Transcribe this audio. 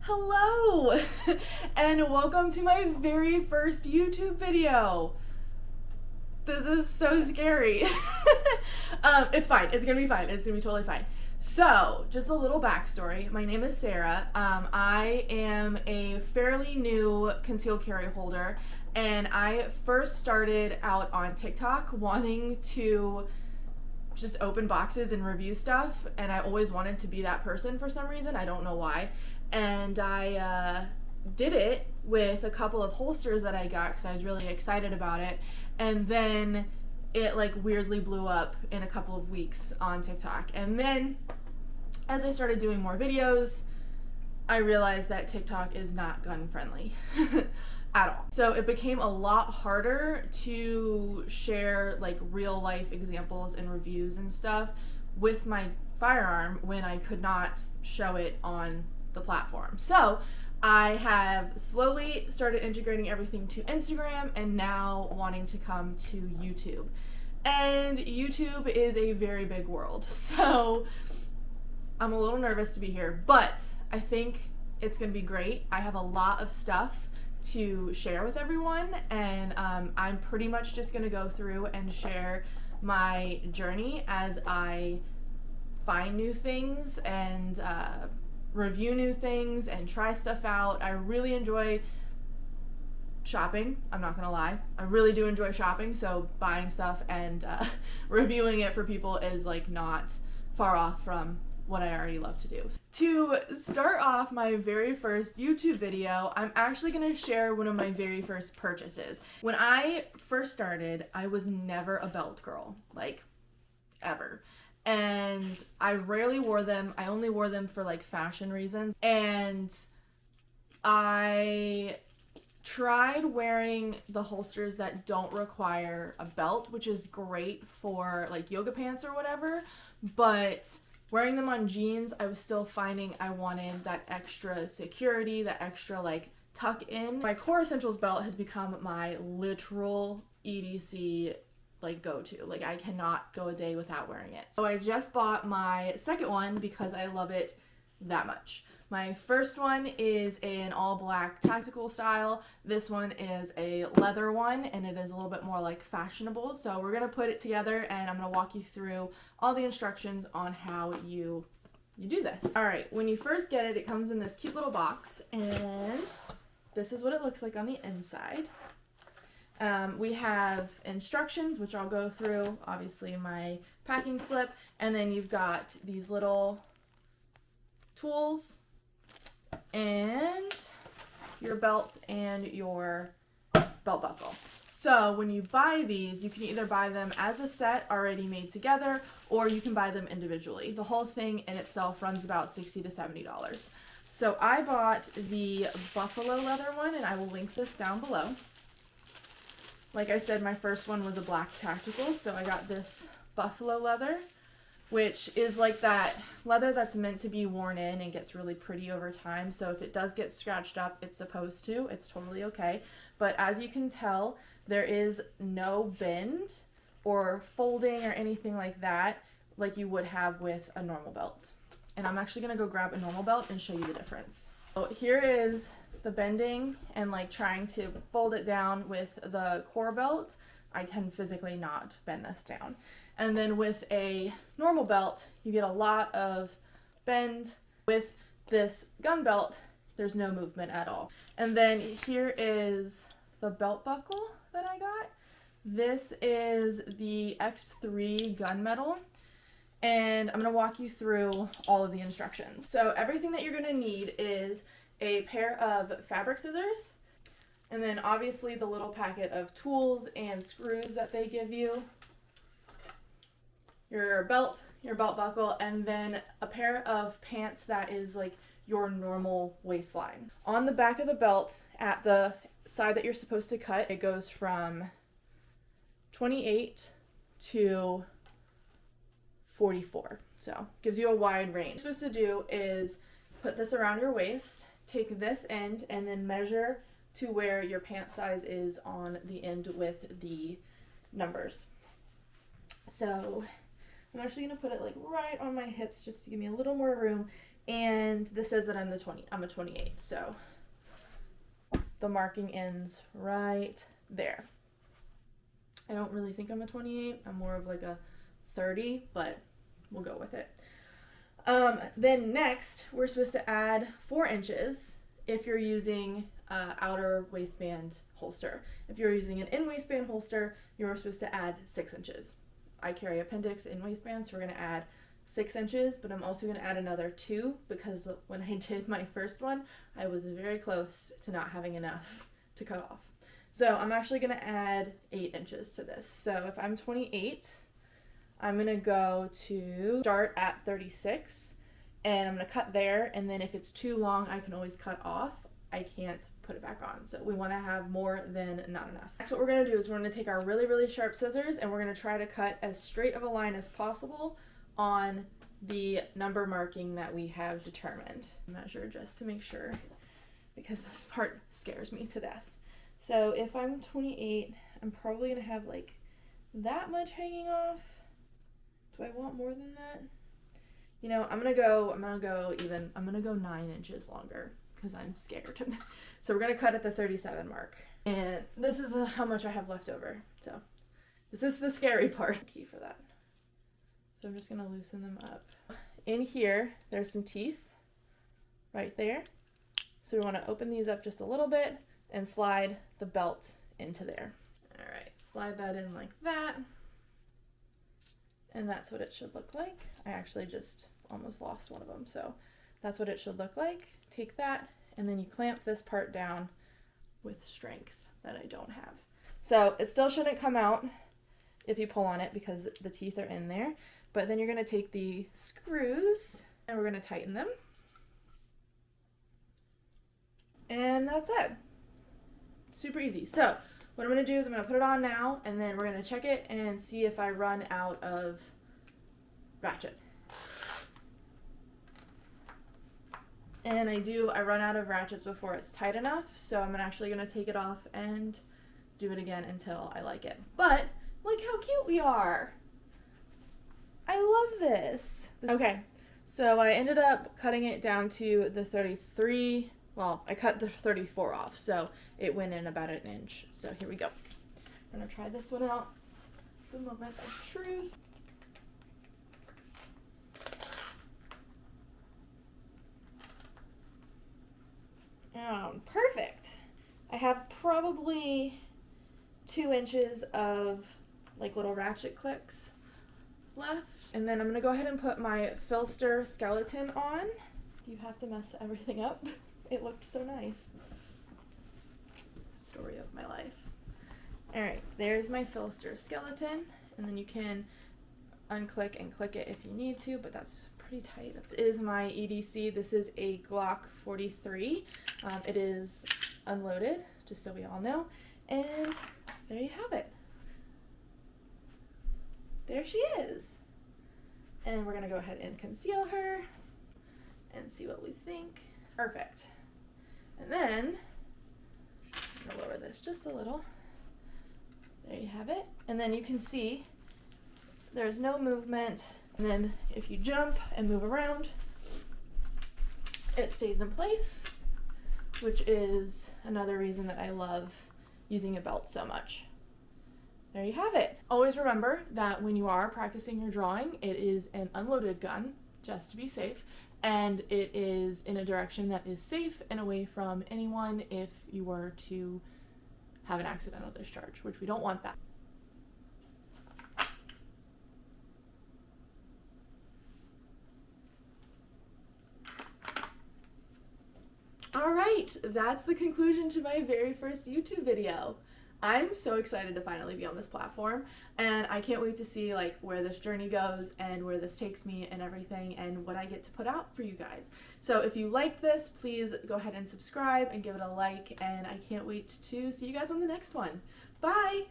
Hello and welcome to my very first YouTube video. This is so scary. It's fine. It's gonna be fine. It's gonna be totally fine. So, just a little backstory. My name is Sarah. I am a fairly new concealed carry holder, and I first started out on TikTok wanting to just open boxes and review stuff, and I always wanted to be that person for some reason. I don't know why. And I did it with a couple of holsters that I got because I was really excited about it, and then it like weirdly blew up in a couple of weeks on TikTok. And then as I started doing more videos, I realized that TikTok is not gun friendly at all. So it became a lot harder to share like real life examples and reviews and stuff with my firearm when I could not show it on the platform. So I have slowly started integrating everything to Instagram and now wanting to come to YouTube. And YouTube is a very big world. So I'm a little nervous to be here, but I think it's gonna be great. I have a lot of stuff to share with everyone, and I'm pretty much just gonna go through and share my journey as I find new things and review new things and try stuff out. I really enjoy shopping, I'm not gonna lie. I really do enjoy shopping, so buying stuff and reviewing it for people is like not far off from what I already love to do. To start off my very first YouTube video, I'm actually gonna share one of my very first purchases. When I first started, I was never a belt girl, like ever. And I rarely wore them. I only wore them for like fashion reasons. And I tried wearing the holsters that don't require a belt, which is great for like yoga pants or whatever, but wearing them on jeans, I was still finding I wanted that extra security, that extra like tuck in. My Core Essentials belt has become my literal EDC like go-to. Like I cannot go a day without wearing it. So I just bought my second one because I love it that much. My first one is an all black tactical style. This one is a leather one, and it is a little bit more like fashionable. So we're gonna put it together and I'm gonna walk you through all the instructions on how you do this. All right, when you first get it, it comes in this cute little box, and this is what it looks like on the inside. We have instructions, which I'll go through, obviously my packing slip, and then you've got these little tools and your belt and your belt buckle. So when you buy these, you can either buy them as a set already made together, or you can buy them individually. The whole thing in itself runs about $60 to $70. So I bought the buffalo leather one, and I will link this down below. Like I said, my first one was a black tactical, so I got this buffalo leather, which is like that leather that's meant to be worn in and gets really pretty over time. So if it does get scratched up, it's supposed to. It's totally okay. But as you can tell, there is no bend or folding or anything like that like you would have with a normal belt. And I'm actually going to go grab a normal belt and show you the difference. So here is the bending and like trying to fold it down with the core belt. I can physically not bend this down. And then with a normal belt, you get a lot of bend. With this gun belt, there's no movement at all. And then here is the belt buckle that I got. This is the X3 gunmetal, and I'm gonna walk you through all of the instructions. So everything that you're gonna need is a pair of fabric scissors, and then obviously the little packet of tools and screws that they give you, your belt buckle, and then a pair of pants that is like your normal waistline. On the back of the belt, at the side that you're supposed to cut, it goes from 28 to 44. So gives you a wide range. What you're supposed to do is put this around your waist, take this end, and then measure to where your pant size is on the end with the numbers. So I'm actually going to put it like right on my hips just to give me a little more room And this says that I'm a 28, so the marking ends right there. I don't really think I'm a 28. I'm more of like a 30, but we'll go with it. Then next, we're supposed to add 4 inches if you're using outer waistband holster. If you're using an in waistband holster, you're supposed to add 6 inches. I carry appendix in waistband, so we're going to add 6 inches, but I'm also going to add another 2 because when I did my first one, I was very close to not having enough to cut off. So I'm actually going to add 8 inches to this. So if I'm 28, I'm going to go to start at 36, and I'm going to cut there, and then if it's too long, I can always cut off. I can't put it back on. So we want to have more than not enough. Next, what we're going to do is we're going to take our really, really sharp scissors, and we're going to try to cut as straight of a line as possible on the number marking that we have determined. Measure just to make sure, because this part scares me to death. So if I'm 28, I'm probably going to have like that much hanging off. Do I want more than that? You know, I'm gonna go 9 inches longer because I'm scared. So we're gonna cut at the 37 mark. And this is how much I have left over. So this is the scary part. Key for that. So I'm just gonna loosen them up. In here, there's some teeth right there. So we wanna open these up just a little bit and slide the belt into there. All right, slide that in like that. And that's what it should look like. I actually just almost lost one of them, so that's what it should look like. Take that, and then you clamp this part down with strength that I don't have. So it still shouldn't come out if you pull on it because the teeth are in there, but then you're gonna take the screws and we're gonna tighten them. And that's it. Super easy. So what I'm going to do is I'm going to put it on now, and then we're going to check it and see if I run out of ratchet. And I run out of ratchets before it's tight enough, so I'm actually going to take it off and do it again until I like it. But look how cute we are. I love this. Okay, so I ended up cutting it down to the 33. Well, I cut the 34 off, so it went in about 1 inch. So here we go. I'm gonna try this one out. The moment of truth. Perfect. I have probably 2 inches of like little ratchet clicks left. And then I'm gonna go ahead and put my Filster skeleton on. You have to mess everything up. It looked so nice. Story of my life. Alright, there's my Filster skeleton, and then you can unclick and click it if you need to, but that's pretty tight. This is my EDC. This is a Glock 43. It is unloaded, just so we all know, and there you have it. There she is. And we're going to go ahead and conceal her and see what we think. Perfect. And then, I'm going to lower this just a little. There you have it. And then you can see there's no movement. And then if you jump and move around, it stays in place, which is another reason that I love using a belt so much. There you have it. Always remember that when you are practicing your drawing, it is an unloaded gun, just to be safe. And it is in a direction that is safe and away from anyone if you were to have an accidental discharge, which we don't want that. All right, that's the conclusion to my very first YouTube video. I'm so excited to finally be on this platform, and I can't wait to see like where this journey goes and where this takes me and everything and what I get to put out for you guys. So if you liked this, please go ahead and subscribe and give it a like, and I can't wait to see you guys on the next one. Bye!